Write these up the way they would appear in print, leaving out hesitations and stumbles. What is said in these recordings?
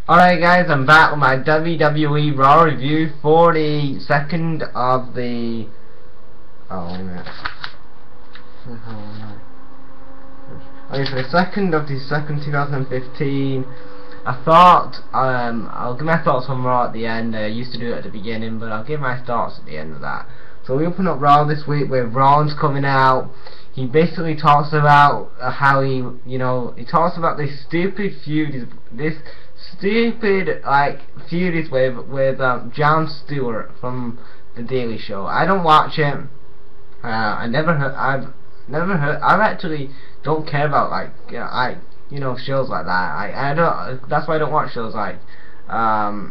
Alright guys, I'm back with my WWE Raw review for the second of the... Oh, wait a minute. Okay, for the second of the second 2015, I thought, I'll give my thoughts on Raw at the end. I used to do it at the beginning, but I'll give my thoughts at the end of that. So we open up Raw this week with Rollins coming out. He basically talks about how he talks about this stupid feud, feud is with Jon Stewart from The Daily Show. I don't watch it. I've actually don't care about shows like that. I don't. That's why I don't watch shows like I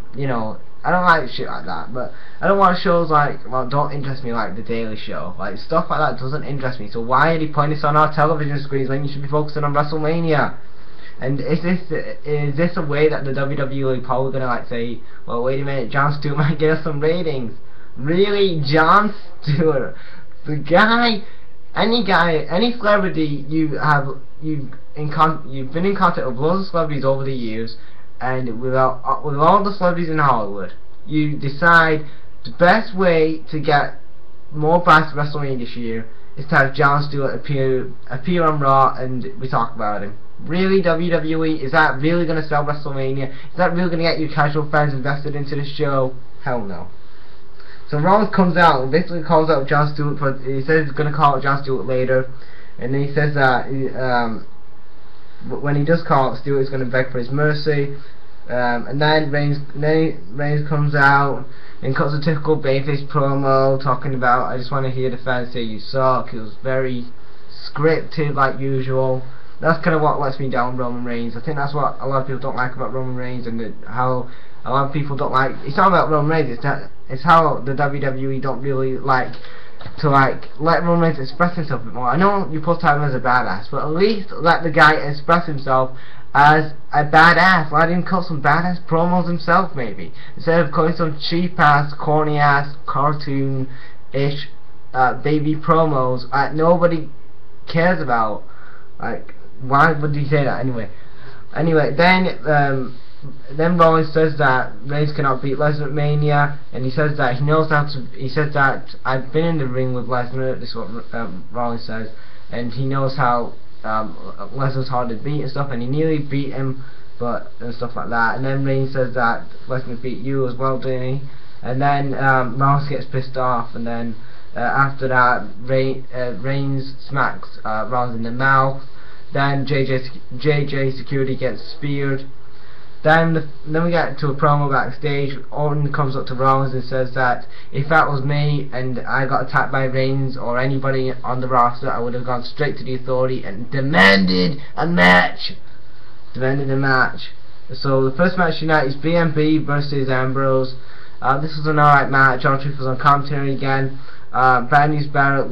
don't like shit like that. But I don't watch shows don't interest me, like The Daily Show. Like stuff like that doesn't interest me. So why are they putting this on our television screens when you should be focusing on WrestleMania? And is this a way that the WWE are probably gonna say, well, wait a minute, Jon Stewart might get us some ratings? Really, Jon Stewart, the guy, any celebrity you've been in contact with loads of celebrities over the years, and with all the celebrities in Hollywood, you decide the best way to get more buys to WrestleMania this year is to have Jon Stewart appear on Raw and we talk about him. Really, WWE, is that really going to sell WrestleMania? Is that really going to get you casual fans invested into the show? Hell no. So Rollins comes out and basically calls out Jon Stewart. He says he's going to call out Jon Stewart later, and then he says that when he does call out Stewart, he's going to beg for his mercy. And then Reigns comes out and cuts a typical babyface promo talking about, I just want to hear the fans say you suck. It was very scripted like usual. That's kind of what lets me down Roman Reigns. I think that's what a lot of people don't like about Roman Reigns, and how a lot of people don't like. It's not about Roman Reigns. It's how the WWE don't really like to let Roman Reigns express himself a bit more. I know you're supposed to have him as a badass, but at least let the guy express himself as a badass. Let him cut some badass promos himself, maybe, instead of cutting some cheap ass, corny ass, cartoon-ish baby promos that nobody cares about. Why would he say that anyway? Then Rollins says that Reigns cannot beat Lesnar at Mania, and he says that he knows how to. He says that I've been in the ring with Lesnar. This is what Rollins says, and he knows how Lesnar's hard to beat and stuff, and he nearly beat him, and stuff like that. And then Reigns says that Lesnar beat you as well, didn't he? And then Rollins gets pissed off, and then after that, Reigns smacks Rollins in the mouth. Then JJ Security gets speared. Then we get to a promo backstage. Orton comes up to Rollins and says that if that was me and I got attacked by Reigns or anybody on the roster, I would have gone straight to the Authority and demanded a match. So the first match tonight is BMB versus Ambrose. This was an alright match. R-Truth was on commentary again. Bad News Barrett,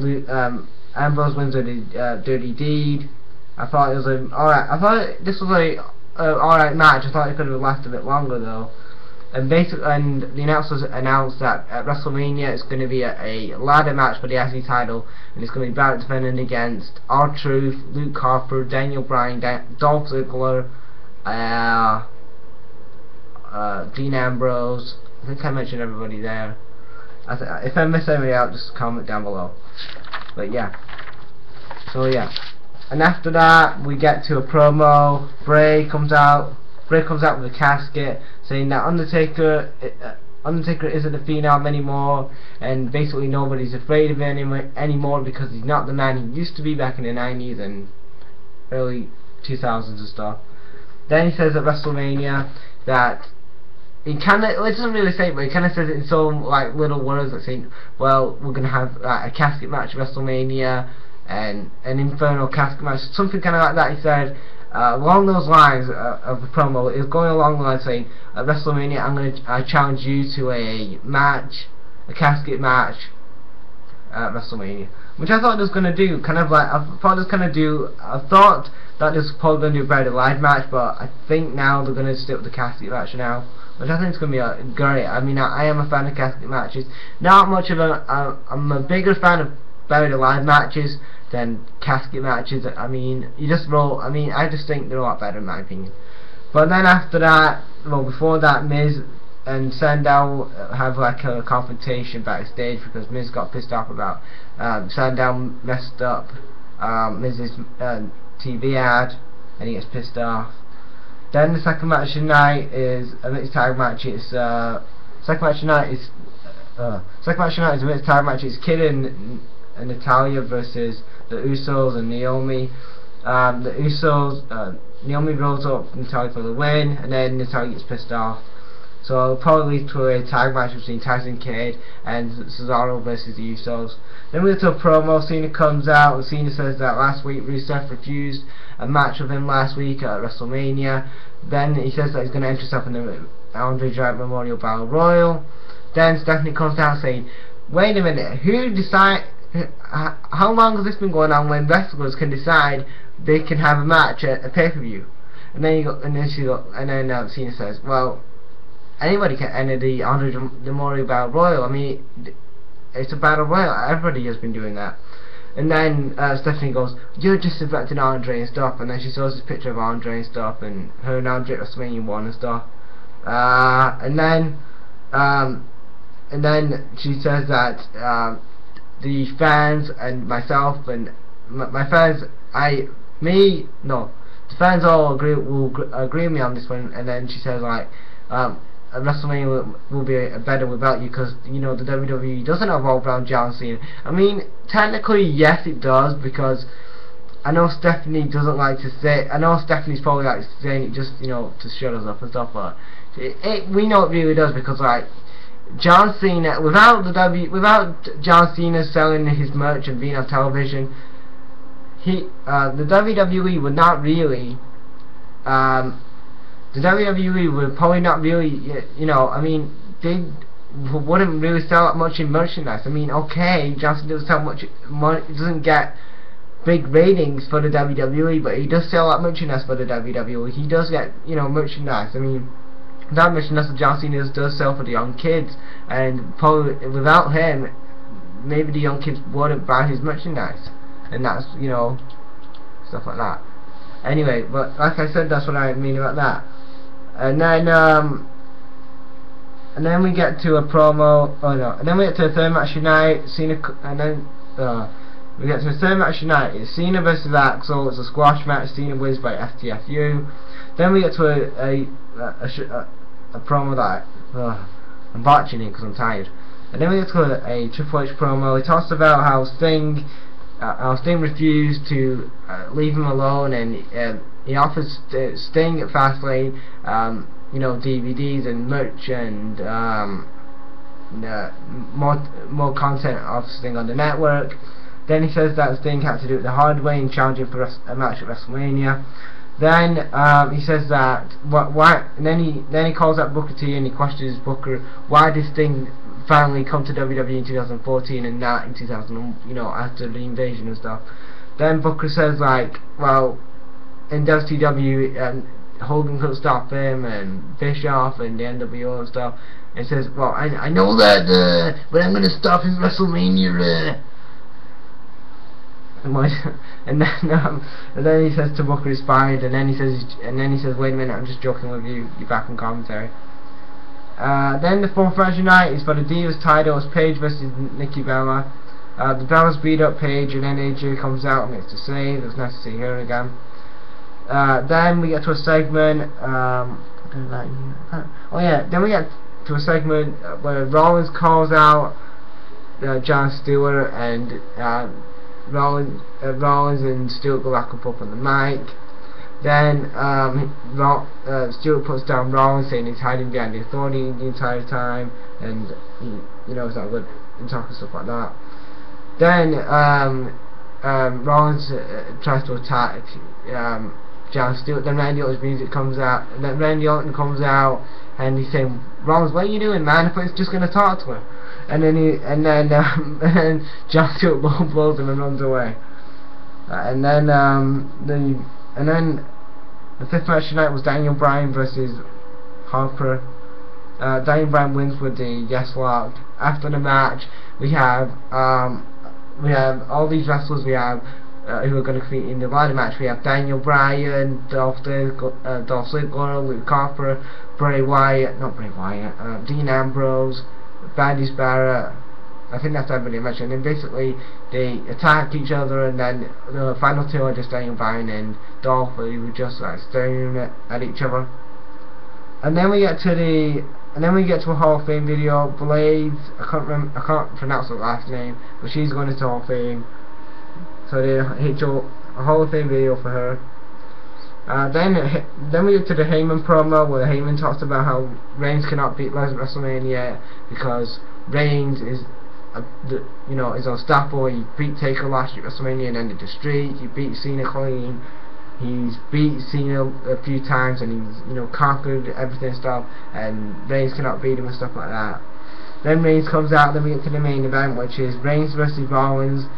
Ambrose wins with a dirty deed. I thought it was alright. I thought this was alright match. I thought it could have lasted a bit longer though. And the announcers announced that at WrestleMania it's going to be a ladder match for the IC title, and it's going to be Barrett defending against R-Truth, Luke Harper, Daniel Bryan, Dolph Ziggler, Dean Ambrose. I think I mentioned everybody there. If I miss anybody out, just comment down below. But yeah. So yeah. And after that, we get to a promo. Bray comes out with a casket, saying that Undertaker isn't a phenom anymore, and basically nobody's afraid of him anymore because he's not the man he used to be back in the 90s and early 2000s and stuff. Then he says at WrestleMania that it doesn't really say it, but he kind of says it in so little words, like saying, well, we're gonna have a casket match at WrestleMania and an Inferno casket match, something kind of like that. He said along those lines of the promo. It was going along the line saying at WrestleMania I challenge you to a casket match at WrestleMania, which I thought it was going to do, I thought that this was probably going to do a better live match, but I think now they're going to stick with the casket match now, which I think is going to be great. I mean, I am a fan of casket matches. Not much of I'm a bigger fan of better live matches than casket matches. I mean, I just think they're a lot better in my opinion. But then after that, well, before that, Miz and Sandow have like a confrontation backstage because Miz got pissed off about Sandow messed up Miz's TV ad, and he gets pissed off. Then the second match tonight is a mixed tag match. It's second match tonight is a mixed tag match. It's Kid and Natalya versus the Usos and Naomi. The Usos, Naomi rolls up Natalya for the win, and then Natalya gets pissed off. So it'll probably lead to a tag match between Tyson Kidd and Cesaro versus the Usos. Then we get to a promo. Cena comes out, and Cena says that last week Rusev refused a match with him last week at WrestleMania. Then he says that he's going to enter himself in the Andre Giant Memorial Battle Royal. Then Stephanie comes out saying, "Wait a minute, who decide? How long has this been going on when wrestlers can decide they can have a match at a pay-per-view?" And then Cena says, "Well, anybody can enter the Andre Memorial Battle Royal. I mean, it's a battle royal. Everybody has been doing that." And then Stephanie goes, "You're just affecting Andre and stuff." And then she shows this picture of Andre and stuff, and her and Andre at WrestleMania 1 and stuff. And then she says that the fans and myself and my fans, the fans all agree with me on this one. And then she says like, WrestleMania will be better without you, because you know the WWE doesn't evolve around John Cena. I mean, technically yes it does, because I know Stephanie doesn't like to say. I know Stephanie's probably like saying it just, you know, to shut us up and stuff, but we know it really does, because like John Cena, without John Cena selling his merch and being on television, the WWE would not really. The WWE would probably not really, you know, I mean, they wouldn't really sell that much in merchandise. I mean, okay, Johnson doesn't sell much money, doesn't get big ratings for the WWE, but he does sell that merchandise for the WWE. He does get, you know, merchandise. I mean, that merchandise that John Cena does sell for the young kids, and probably without him, maybe the young kids wouldn't buy his merchandise, and that's, you know, stuff like that. Anyway, but like I said, that's what I mean about that. And then we get to a promo. Oh no! And then we get to a third match tonight. Cena, and then we get to a third match tonight. It's Cena versus Axel. It's a squash match. Cena wins by FTFU. Then we get to a promo that I'm botching it because I'm tired. And then we get to a Triple H promo. He talks about how Sting refused to leave him alone, and he offers Sting at Fastlane, you know, DVDs and merch and more content of Sting on the network. Then he says that Sting had to do it the hard way and challenge him for a match at WrestleMania. Then he says that why? And then he calls out Booker T and he questions Booker, why did Sting finally come to WWE in 2014 and not in 2000, you know, after the invasion and stuff. Then Booker says like, well, in WCW Hogan couldn't stop him, and Bischoff and the NWO and stuff, and says, well, I know that, but I'm gonna stop his WrestleMania. And then he says to Booker he's fired, and then he says, wait a minute, I'm just joking with you, you're back in commentary. Then the fourth match tonight is for the Divas title. It's Paige versus Nikki Bella. The Bellas beat up Paige, and then AJ comes out and makes the save. It's nice to see her again. Then we get to a segment. Then we get to a segment where Rollins calls out Jon Stewart, and Rollins and Stewart go back and forth on the mic. Then Stewart puts down Rollins, saying he's hiding behind the Authority the entire time, and you know, it's not good, and talking stuff like that. Then Rollins tries to attack Jon Stewart. Then Randy Orton's music comes out, and then Randy Orton comes out, and he's saying, Rollins, what are you doing, man? I thought he's just gonna talk to her. And then Jon Stewart blows him and runs away. And then the fifth match tonight was Daniel Bryan versus Harper. Daniel Bryan wins with the Yes Lock. After the match, we have all these wrestlers. We have who are going to compete in the ladder match. We have Daniel Bryan, Dolph Ziggler, Luke Harper, Dean Ambrose, Bandit Barrett. I think that's everybody mentioned. And basically, they attack each other, and then the final two are just Daniel Bryan and Dolph, who were just like staring at each other. And then we get to a Hall of Fame video. Blades, I can't pronounce her last name, but she's going into Hall of Fame. So they hit a Hall of Fame video for her. Then we get to the Heyman promo, where Heyman talks about how Reigns cannot beat Lesnar at WrestleMania because Reigns is is unstoppable. He beat Taker last year at WrestleMania and ended the streak. He beat Cena clean. He's beat Cena a few times, and he's conquered everything and stuff. And Reigns cannot beat him and stuff like that. Then Reigns comes out. Then we get to the main event, which is Reigns versus Rollins.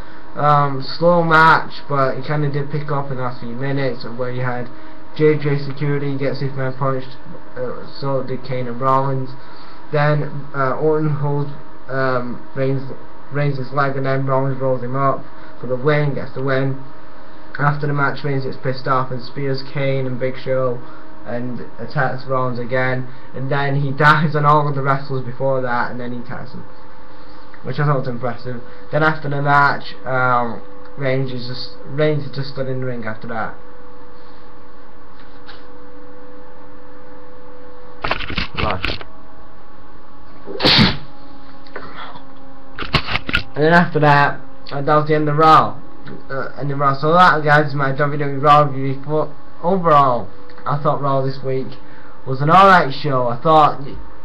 Slow match, but it kind of did pick up in the last few minutes, where you had JJ Security get Superman punched, so did Kane and Rollins. Then Orton holds Reigns' leg, and then Rollins rolls him up for the win, gets the win. After the match, Reigns gets pissed off and spears Kane and Big Show and attacks Rollins again, and then he dies on all of the wrestlers before that, and then he attacks him, which I thought was impressive. Then after the match, Reigns is just stood in the ring after that. And then after that, that was the end of Raw. So that, guys, is my WWE Raw review. But overall, I thought Raw this week was an alright show. I thought,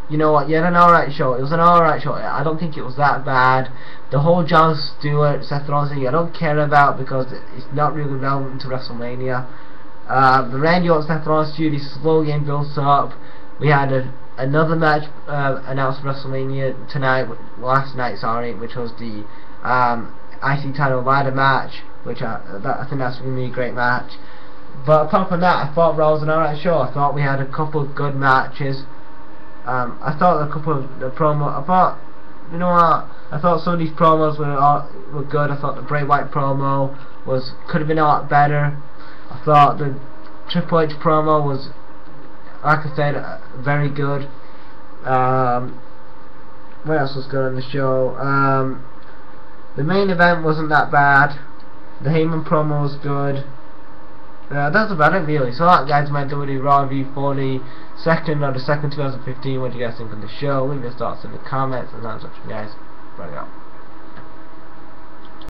you know what, you had an alright show. It was an alright show. I don't think it was that bad. The whole Jon Stewart, Seth Rollins thing, I don't care about, because it's not really relevant to WrestleMania. The Randy Orton Seth Rollins feud is slowly getting built up. We had another match announced for WrestleMania last night, which was the IC title ladder match, which I think that's going to be a great match. But apart from that, I thought Raw was an alright show. I thought we had a couple of good matches. I thought a couple of the promo. I thought some of these promos were good. I thought the Bray Wyatt promo could have been a lot better. I thought the Triple H promo was, like I said, very good. What else was good on the show? The main event wasn't that bad. The Heyman promo was good. That's about it, really. So that, guys, my WWE Raw review for the 2nd 2015. What do you guys think of the show? Leave your thoughts in the comments, and that's what you guys. Bye out.